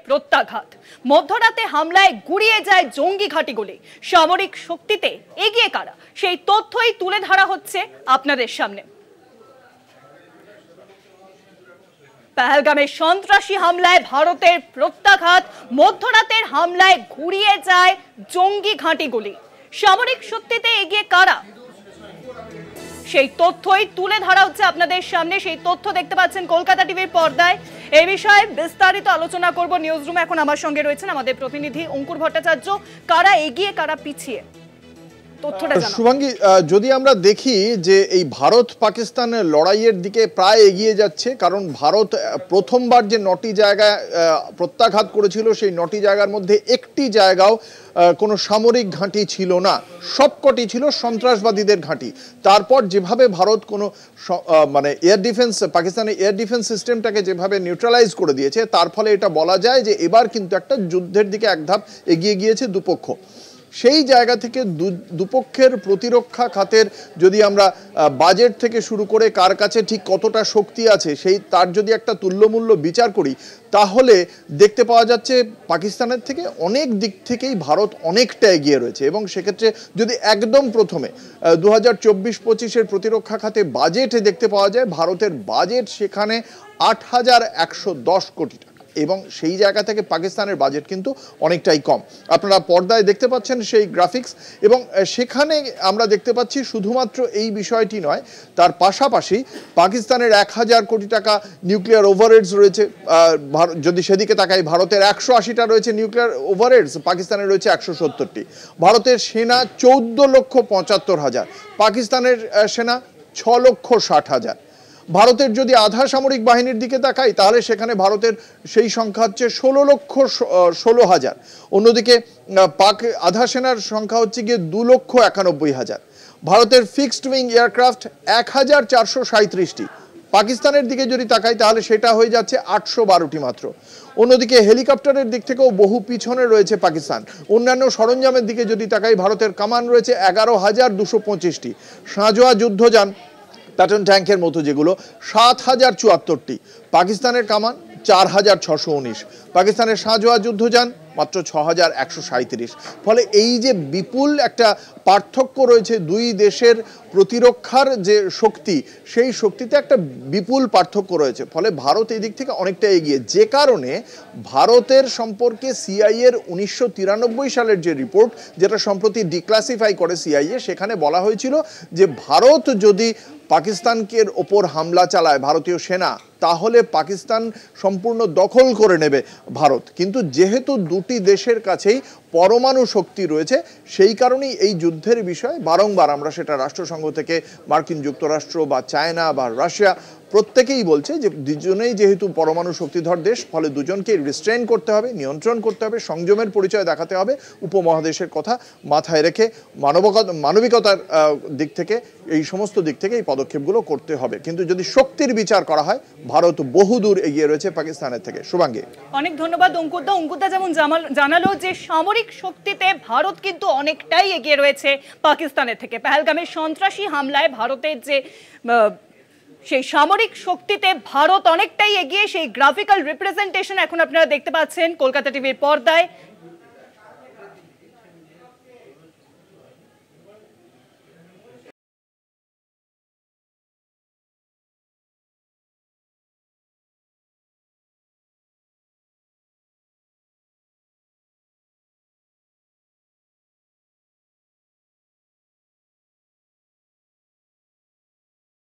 প্রত্যাঘাত। মধ্যরাতে হামলায় গুড়িয়ে যায় জঙ্গি ঘাঁটিগুলি। সামরিক শক্তিতে এগিয়ে কারা, সেই তথ্যই তুলে ধরা হচ্ছে আপনাদের সামনে। পহেলগামে সন্ত্রাসী হামলায় ভারতের প্রত্যাঘাত। মধ্যরাতের হামলায় ঘুরিয়ে যায় জঙ্গি ঘাঁটিগুলি। সামরিক শক্তিতে এগিয়ে কারা, সেই তথ্যই তুলে ধরা হচ্ছে আপনাদের সামনে। সেই তথ্য দেখতে পাচ্ছেন কলকাতা টিভির পর্দায়। এই বিষয়ে বিস্তারিত আলোচনা করব নিউজ রুমে। এখন আমার সঙ্গে রয়েছেন আমাদের প্রতিনিধি অঙ্কুর ভট্টাচার্য। কারা এগিয়ে কারা পিছিয়ে, তথ্যটা জানান। শুভাঙ্গী, যদি আমরা দেখি যে এই ভারত পাকিস্তানের লড়াইয়ের দিকে প্রায় এগিয়ে যাচ্ছে, কারণ ভারত প্রথমবার যে 9টি জায়গায় প্রত্যাঘাত করেছিল, সেই 9টি জায়গার মধ্যে একটি জায়গাও কোনো সামরিক ঘাঁটি ছিল না, সবকটি ছিল সন্ত্রাসবাদীদের ঘাঁটি। তারপর যেভাবে ভারত কোনো মানে এয়ার ডিফেন্স, পাকিস্তানের এয়ার ডিফেন্স সিস্টেমটাকে যেভাবে নিউট্রালাইজ করে দিয়েছে, তার ফলে এটা বলা যায় যে এবার কিন্তু একটা যুদ্ধের দিকে এক ধাপ এগিয়ে গিয়েছে দুপক্ষ। সেই জায়গা থেকে দুপক্ষের প্রতিরক্ষা খাতের যদি আমরা বাজেট থেকে শুরু করে কার কাছে ঠিক কতটা শক্তি আছে, সেই তার যদি একটা তুল্যমূল্য বিচার করি, তাহলে দেখতে পাওয়া যাচ্ছে পাকিস্তানের থেকে অনেক দিক থেকেই ভারত অনেকটা এগিয়ে রয়েছে। এবং সেক্ষেত্রে যদি একদম প্রথমে 2024-25-এর প্রতিরক্ষা খাতে বাজেটে দেখতে পাওয়া যায়, ভারতের বাজেট সেখানে 8,110 কোটি টাকা, এবং সেই জায়গা থেকে পাকিস্তানের বাজেট কিন্তু অনেকটাই কম। আপনারা পর্দায় দেখতে পাচ্ছেন সেই গ্রাফিক্স, এবং সেখানে আমরা দেখতে পাচ্ছি শুধুমাত্র এই বিষয়টি নয়, তার পাশাপাশি পাকিস্তানের 1,000 কোটি টাকা নিউক্লিয়ার ওভারহেডস রয়েছে। যদি সেদিকে তাকাই, ভারতের 180টা রয়েছে নিউক্লিয়ার ওভারহেডস, পাকিস্তানের রয়েছে 170টি। ভারতের সেনা 14,75,000, পাকিস্তানের সেনা 6,60,000। ভারতের যদি আধা সামরিক বাহিনীর দিকে তাকাই, তাহলে সেখানে ভারতের সেই সংখ্যা হচ্ছে 16,16,000। অন্যদিকে পাক আধা সেনার সংখ্যা হচ্ছে গিয়ে 2,91,000। ভারতের ফিক্সড উইং এয়ারক্রাফট 1,437টি। পাকিস্তানের দিকে যদি তাকাই, তাহলে সেটা হয়ে যাচ্ছে 812টি মাত্র। অন্যদিকে হেলিকপ্টারের দিক থেকেও বহু পিছনে রয়েছে পাকিস্তান। অন্যান্য সরঞ্জামের দিকে যদি তাকাই, ভারতের কামান রয়েছে 11,225টি। সাঁজোয়া যুদ্ধযান, প্যাটার্ন ট্যাঙ্কের মতো যেগুলো, 7,074টি। পাকিস্তানের কামান 4,619, পাকিস্তানের সাঁজোয়া যুদ্ধযান মাত্র 6,137। ফলে এই যে বিপুল একটা পার্থক্য রয়েছে দুই দেশের প্রতিরক্ষার যে শক্তি, সেই শক্তিতে একটা বিপুল পার্থক্য রয়েছে। ফলে ভারত এই দিক থেকে অনেকটা এগিয়ে, যে কারণে ভারতের সম্পর্কে সিআইএর 1993 সালের যে রিপোর্ট, যেটা সম্প্রতি ডিক্লাসিফাই করে সিআইএ, সেখানে বলা হয়েছিল যে ভারত যদি পাকিস্তানকে ওপর হামলা চালায় ভারতীয় সেনা, তাহলে পাকিস্তান সম্পূর্ণ দখল করে নেবে ভারত। কিন্তু যেহেতু দুটি দেশের কাছেই পরমাণু শক্তি রয়েছে, সেই কারণেই এই যুদ্ধের বিষয়ে বারংবার আমরা সেটা রাষ্ট্রসংঘ থেকে মার্কিন যুক্তরাষ্ট্র বা চায়না বা রাশিয়া প্রত্যেকেই বলছে যে দুজনেই যেহেতু পরমাণু শক্তিধর দেশ, ফলে দুজনকে রিস্ট্রেন করতে হবে, নিয়ন্ত্রণ করতে হবে, সংযমের পরিচয় দেখাতে হবে। উপমহাদেশের কথা মাথায় রেখে মানবিকতার দিক থেকে, এই সমস্ত দিক থেকে এই পদক্ষেপগুলো করতে হবে। কিন্তু যদি শক্তির বিচার করা হয়, ভারত বহুদূর এগিয়ে রয়েছে পাকিস্তানের থেকে। শুভাঙ্গী, অনেক ধন্যবাদ অঙ্কুরদা। অঙ্কুরদা যেমন জানালো যে সামরিক শক্তিতে ভারত কিন্তু অনেকটাই এগিয়ে রয়েছে পাকিস্তানের থেকে। পহেলগামের সন্ত্রাসী হামলায় ভারতের যে সেই সামরিক শক্তিতে ভারত অনেকটাই এগিয়ে, সেই গ্রাফিক্যাল রিপ্রেজেন্টেশন এখন আপনারা দেখতে পাচ্ছেন কলকাতা টিভির পর্দায়।